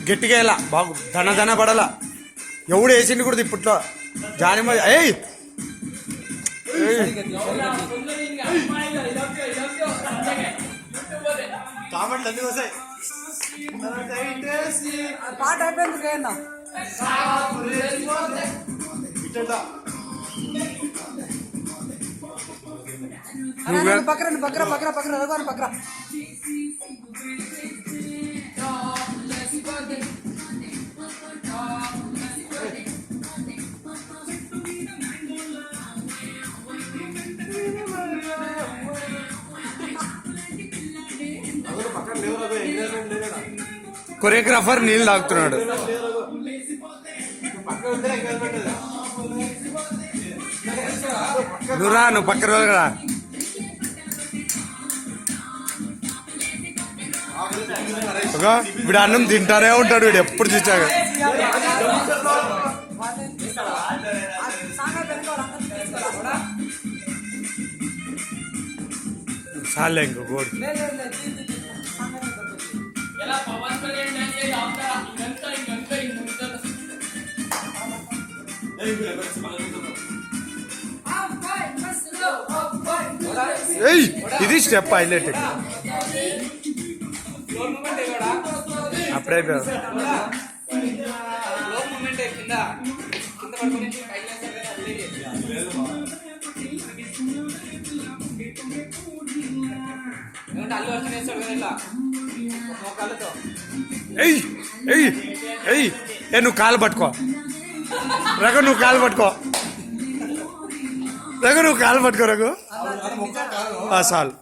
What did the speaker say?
గట్టిగా వేయాల బాగు ధన పడాల ఎవడు వేసింది కూడా ఇప్పట్లో జాని ఏయ్ కామెంట్లు అన్ని వస్తాయి పాట అయిపోయింది పక్కన పక్కన పక్కన పక్కన రఘువాని పక్కన కొరియోగ్రాఫర్ నీళ్ళు తాగుతున్నాడు. నువ్వు పక్క రోజు కదా వీడు అన్నం తింటానే ఉంటాడు. వీడు ఎప్పుడు చూచాడు చాలే ఇంకో గోడు ఇది స్టెప్ హైలైట్ అప్పుడే నువ్వు కాలు పట్టుకో రఘు, నువ్వు కాలు పట్టుకో రఘు, నువ్వు కాలు పట్టుకో రఘు చాలు.